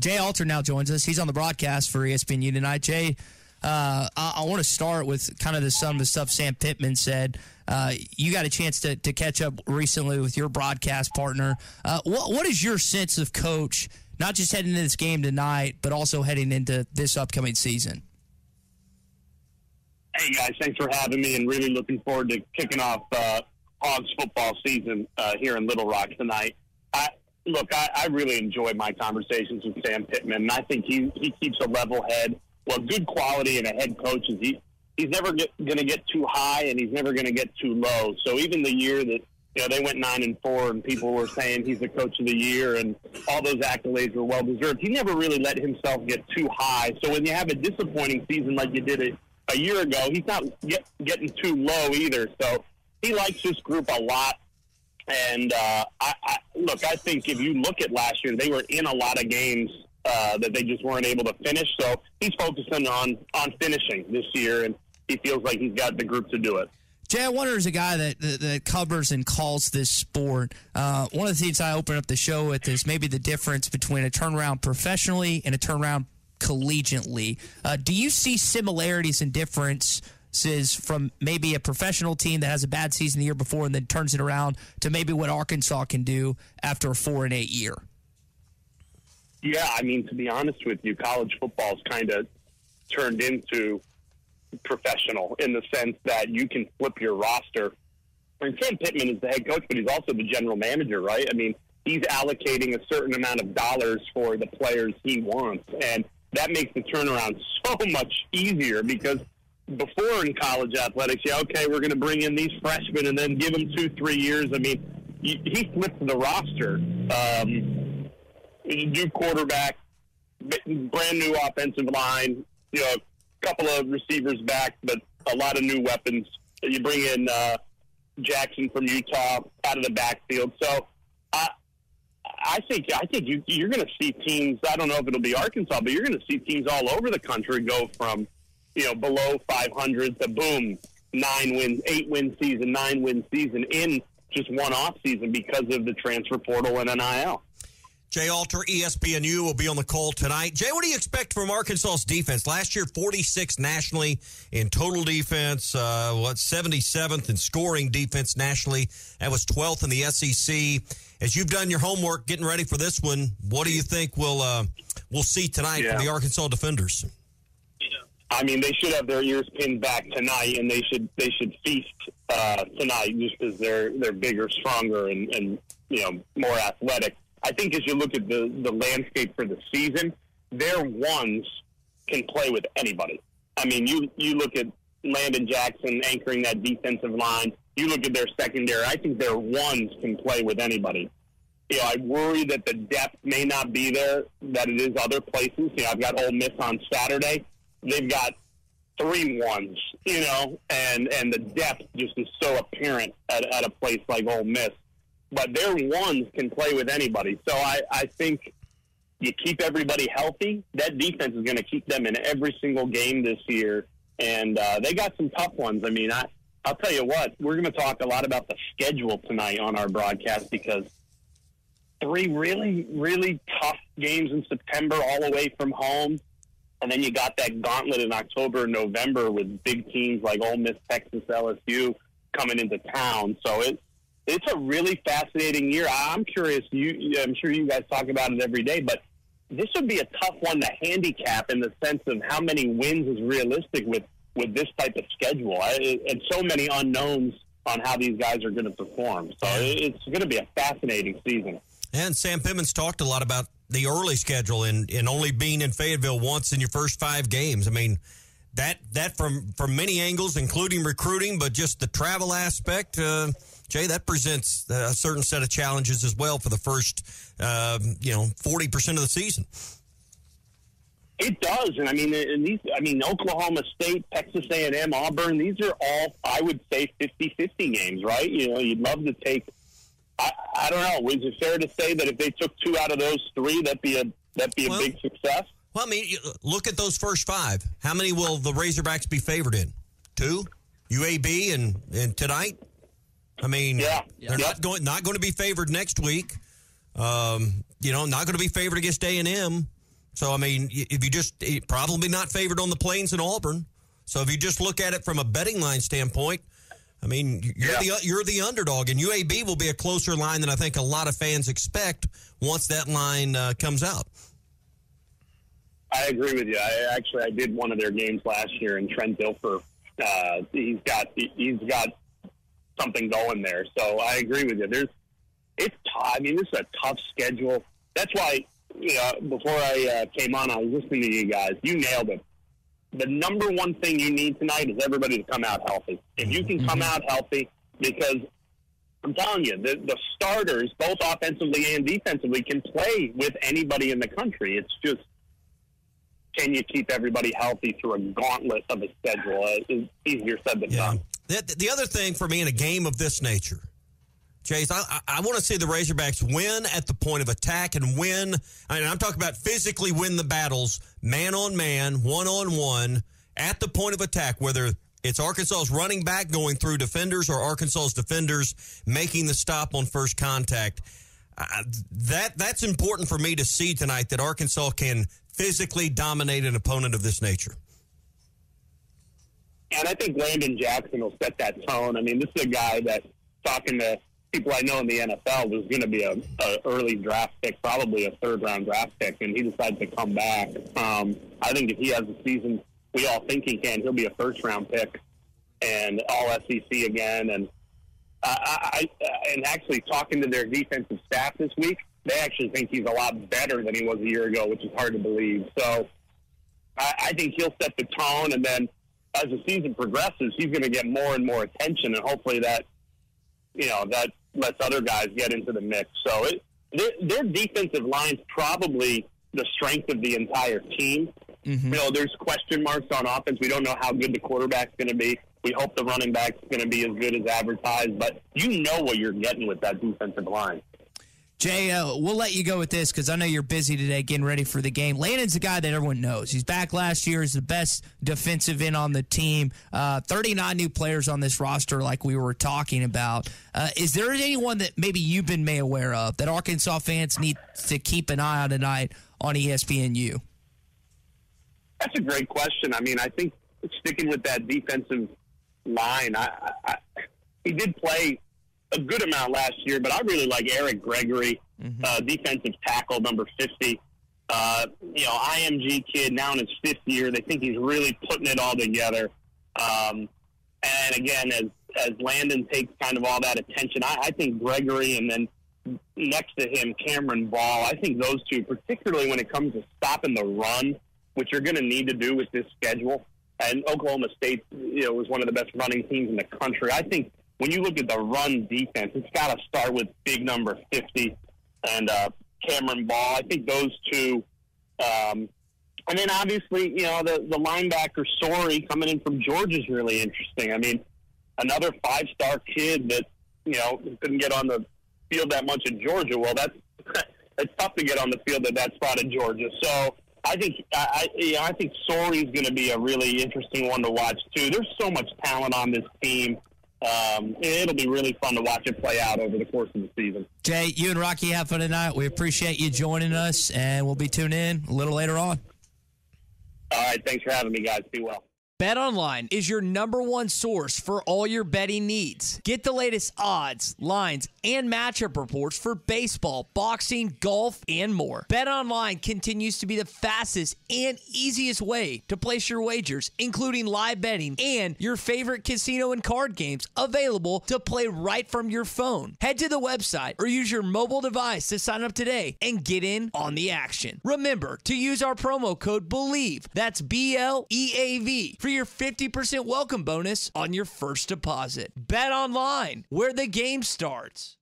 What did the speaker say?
Jay Alter now joins us. He's on the broadcast for ESPNU tonight. Jay, I want to start with kind of some of the stuff Sam Pittman said. You got a chance to catch up recently with your broadcast partner. What is your sense of Coach, not just heading into this game tonight, but also heading into this upcoming season? Hey, guys, thanks for having me, and really looking forward to kicking off Hogs football season here in Little Rock tonight. I really enjoy my conversations with Sam Pittman, and I think he keeps a level head. Well, good quality in a head coach is he's never going to get too high, and he's never going to get too low. So even the year that they went 9-4, and people were saying he's the coach of the year, and all those accolades were well deserved, he never really let himself get too high. So when you have a disappointing season like you did a year ago, he's not getting too low either. So he likes this group a lot. And I think if you look at last year, they were in a lot of games that they just weren't able to finish. So he's focusing on finishing this year, and he feels like he's got the group to do it. Jay, I wonder, as a guy that covers and calls this sport, one of the things I open up the show with is maybe the difference between a turnaround professionally and a turnaround collegiately. Do you see similarities and differences from maybe a professional team that has a bad season the year before and then turns it around to maybe what Arkansas can do after a 4-8 year? Yeah, I mean, to be honest with you, college football's kind of turned into professional in the sense that you can flip your roster. And Sam Pittman is the head coach, but he's also the general manager, right? I mean, he's allocating a certain amount of dollars for the players he wants, and that makes the turnaround so much easier because before in college athletics, we're going to bring in these freshmen and then give them 2-3 years. I mean, he flips the roster. New quarterback, brand new offensive line, a couple of receivers back, but a lot of new weapons. You bring in Jackson from Utah out of the backfield. So I think you're going to see teams. I don't know if it'll be Arkansas, but you're going to see teams all over the country go from below 500 to boom, 8-win season, 9-win season in just one off season because of the transfer portal and NIL. Jay Alter, ESPNU, will be on the call tonight. Jay, what do you expect from Arkansas's defense? Last year, 46th nationally in total defense, 77th in scoring defense nationally. That was 12th in the SEC. As you've done your homework getting ready for this one, what do you think we'll see tonight from the Arkansas defenders? I mean, they should have their ears pinned back tonight, and they should feast tonight just because they're bigger, stronger, and more athletic. I think as you look at the landscape for the season, their ones can play with anybody. I mean, you look at Landon Jackson anchoring that defensive line. You look at their secondary. I think their ones can play with anybody. I worry that the depth may not be there that it is other places. I've got Ole Miss on Saturday. They've got 3 ones, and the depth just is so apparent at a place like Ole Miss. But their ones can play with anybody. So I think you keep everybody healthy. That defense is going to keep them in every single game this year. And they got some tough ones. I mean, I'll tell you what, we're going to talk a lot about the schedule tonight on our broadcast because 3 really, really tough games in September all away from home. And then you got that gauntlet in October and November with big teams like Ole Miss, Texas, LSU coming into town. So it's a really fascinating year. I'm curious. I'm sure you guys talk about it every day, but this would be a tough one to handicap in the sense of how many wins is realistic with this type of schedule. And so many unknowns on how these guys are going to perform. So it's going to be a fascinating season. And Sam Pittman's talked a lot about the early schedule and only being in Fayetteville once in your first 5 games. I mean, that from many angles, including recruiting, but just the travel aspect, Jay, that presents a certain set of challenges as well for the first, 40% of the season. It does, and I mean, Oklahoma State, Texas A&M, Auburn, these are all, I would say, 50-50 games, right? You'd love to take. I don't know. Is it fair to say that if they took 2 out of those 3, that'd be a big success? Well, I mean, look at those first 5. How many will the Razorbacks be favored in? 2, UAB, and tonight. I mean, they're not going to be favored next week. Not going to be favored against A&M. So, I mean, if you just probably not favored on the Plains and Auburn. So if you just look at it from a betting line standpoint, I mean, you're the underdog, and UAB will be a closer line than I think a lot of fans expect once that line comes out. I agree with you. I did one of their games last year, and Trent Dilfer, he's got something going there. So I agree with you. It's tough. I mean, this is a tough schedule. That's why, before I came on, I was listening to you guys. You nailed it. The number one thing you need tonight is everybody to come out healthy. If you can come out healthy, because I'm telling you, the starters, both offensively and defensively, can play with anybody in the country. It's just, can you keep everybody healthy through a gauntlet of a schedule? It's easier said than done. The other thing for me in a game of this nature, Chase, I want to see the Razorbacks win at the point of attack and win. I'm talking about physically win the battles, man on man, one on one, at the point of attack, whether it's Arkansas's running back going through defenders or Arkansas's defenders making the stop on first contact. That's important for me to see tonight, that Arkansas can physically dominate an opponent of this nature. And I think Landon Jackson will set that tone. I mean, this is a guy that, talking to people I know in the NFL, was going to be a early draft pick, probably a third-round draft pick, and he decided to come back. I think if he has a season we all think he can, he'll be a first-round pick and all SEC again. And and actually talking to their defensive staff this week, they actually think he's a lot better than he was a year ago, which is hard to believe. So I think he'll set the tone, and then as the season progresses, he's going to get more and more attention, and hopefully that lets other guys get into the mix. So their defensive line's probably the strength of the entire team. Mm-hmm. There's question marks on offense. We don't know how good the quarterback's going to be. We hope the running back's going to be as good as advertised, but you know what you're getting with that defensive line. Jay, we'll let you go with this because I know you're busy today getting ready for the game. Landon's a guy that everyone knows. He's back last year. He's the best defensive end on the team. 39 new players on this roster like we were talking about. Is there anyone that maybe you've been made aware of that Arkansas fans need to keep an eye on tonight on ESPNU? That's a great question. I mean, I think sticking with that defensive line, he did play a good amount last year, but I really like Eric Gregory, defensive tackle, number 50. IMG kid, now in his fifth year. They think he's really putting it all together. And again, as Landon takes kind of all that attention, I think Gregory, and then next to him, Cameron Ball, I think those two, particularly when it comes to stopping the run, which you're going to need to do with this schedule. And Oklahoma State, was one of the best running teams in the country. I think when you look at the run defense, it's got to start with big number 50 and Cameron Ball. I think those two. And then obviously, the linebacker Sorey coming in from Georgia is really interesting. I mean, another 5-star kid that, couldn't get on the field that much at Georgia. Well, it's tough to get on the field at that spot at Georgia. So I think I think Sorey's going to be a really interesting one to watch too. There's so much talent on this team. It'll be really fun to watch it play out over the course of the season. Jay, you and Rocky have fun tonight. We appreciate you joining us, and we'll be tuning in a little later on. All right, thanks for having me, guys. Be well. BetOnline is your number one source for all your betting needs. Get the latest odds, lines, and matchup reports for baseball, boxing, golf, and more. BetOnline continues to be the fastest and easiest way to place your wagers, including live betting and your favorite casino and card games available to play right from your phone. Head to the website or use your mobile device to sign up today and get in on the action. Remember to use our promo code BELIEVE, that's BLEAV, for your 50% welcome bonus on your first deposit. Bet online, where the game starts.